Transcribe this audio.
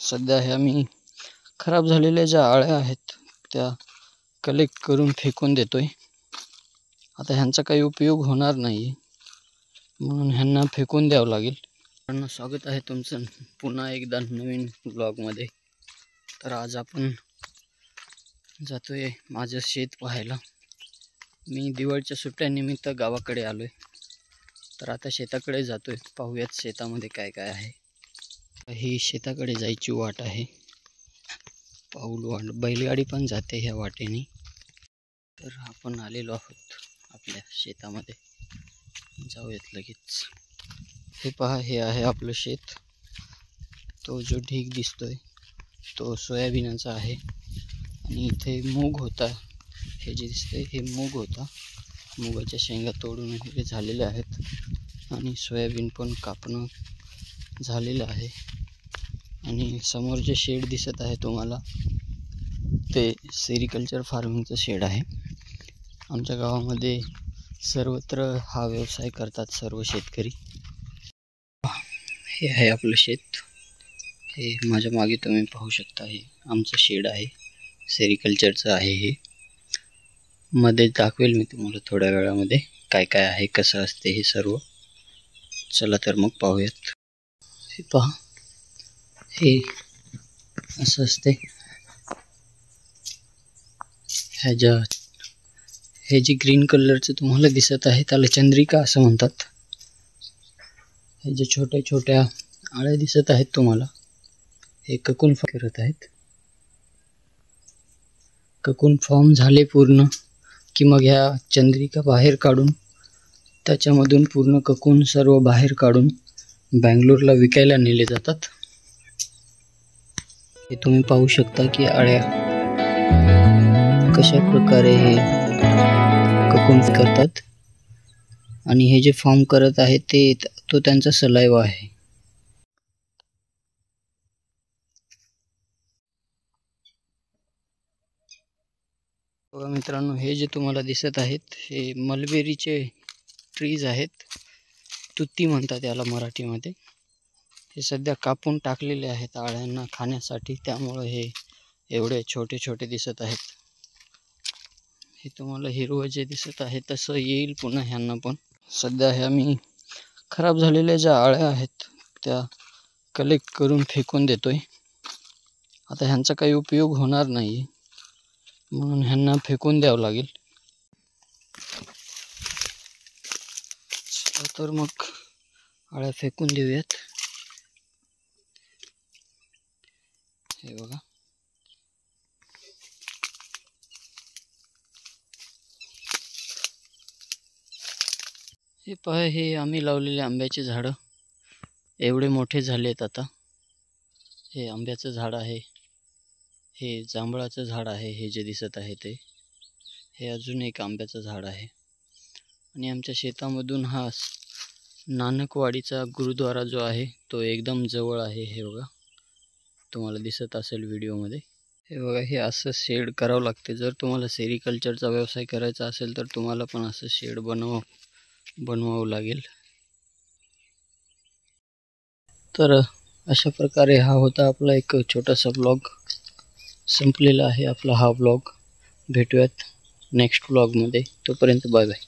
सध्या ह्या मी खराब झालेल्या ज्या आळ्या आहेत त्या कलेक्ट करून फेकून देतोय। आता ह्यांचा काही उपयोग होणार नाही म्हणून ह्यांना फेकून द्यावं लागेल। स्वागत आहे तुमचं पुन्हा एकदा नवीन ब्लॉगमध्ये। तर आज आपण जातोय माझं शेत पाहायला। मी दिवाळीच्या सुट्ट्यानिमित्त गावाकडे आलोय, तर आता शेताकडे जातोय। पाहूयात शेतामध्ये काय काय आहे। ही शेताकडे जायची वाट आहे, पाऊल वाट, बैलगाडी पण जाते ह्या वाटेने। तर आपण आलेलो आहोत आपल्या शेतामध्ये, जाऊयात लगेच। हे पहा, हे आहे आपलं शेत। तो जो ढीग दिसतोय तो सोयाबीनचा आहे आणि इथे मूग होता। हे जे दिसतंय हे मूग होता। मुगाच्या शेंगा तोडून वगैरे झालेल्या आहेत आणि सोयाबीन पण कापणं झालेलं आहे। आणि समोर जे शेड दिसत आहे तुम्हाला, ते सेरिकल्चर फार्मिंगचं शेड आहे। आमच्या गावामध्ये सर्वत्र हा व्यवसाय करतात सर्व शेतकरी। हे आहे आपलं शेत। हे माझ्या मागे तुम्ही पाहू शकता, हे आमचं शेड आहे, सेरिकल्चरचं आहे। हे मध्ये दाखवेल मी तुम्हाला थोड्या वेळामध्ये काय काय आहे, कसं असते हे सर्व। चला तर मग पाहूयात। हे पहा, हे असं असते। हे जे ग्रीन कलरचं तुम्हाला दिसत आहे त्याला चंद्रिका असं म्हणतात। हे जे छोट्या छोट्या आळ्या दिसत आहेत तुम्हाला, हे ककून करत आहेत। ककून फॉर्म झाले पूर्ण की मग ह्या चंद्रिका बाहेर काढून, त्याच्यामधून पूर्ण ककून सर्व बाहेर काढून बंगलोरला विकायला नेले जातात। हे तुम्ही पाहू शकता की आळ्या कशा प्रकारे हे ककून करतात। आणि हे जे फॉर्म करत आहे तो त्यांचा सलाइवा आहे। बघा मित्रांनो, हे जे तुम्हाला दिसत आहेत हे मलबेरीचे ट्रीज आहेत। तुती म्हणतात याला मराठीमध्ये। हे सध्या कापून टाकलेले आहेत आळ्यांना खाण्यासाठी, त्यामुळे हे एवढे छोटे छोटे दिसत आहेत। हे तुम्हाला हिरवं जे दिसत आहे तसं येईल पुन्हा ह्यांना पण। सध्या ह्या मी खराब झालेल्या ज्या आळ्या आहेत त्या कलेक्ट करून फेकून देतोय। आता ह्यांचा काही उपयोग होणार नाही म्हणून ह्यांना फेकून द्यावं लागेल। तर मग आळ्या फेकून देऊयात। हे बघा, हे पहा, हे आम्ही लावलेले आंब्याचे झाडं एवढे मोठे झालेत आता। हे आंब्याचं झाड आहे, हे जांभळाचं झाड आहे, हे जे दिसत आहे ते, हे अजून एक आंब्याचं झाड आहे। आणि आमच्या शेतामधून हा नानकवाडीचा गुरुद्वारा जो आहे तो एकदम जवळ आहे। हे बघा, तुम्हाला दिसत असेल व्हिडिओमध्ये। हे बघा, हे असं शेड करावं लागते। जर तुम्हाला सेरिकल्चरचा व्यवसाय करायचा असेल तर तुम्हाला पण असं शेड बनवावं लागेल। तर अशा प्रकारे हा होता आपला एक छोटासा ब्लॉग। संपलेला आहे आपला हा ब्लॉग। भेटूयात नेक्स्ट ब्लॉगमध्ये, तोपर्यंत बाय बाय।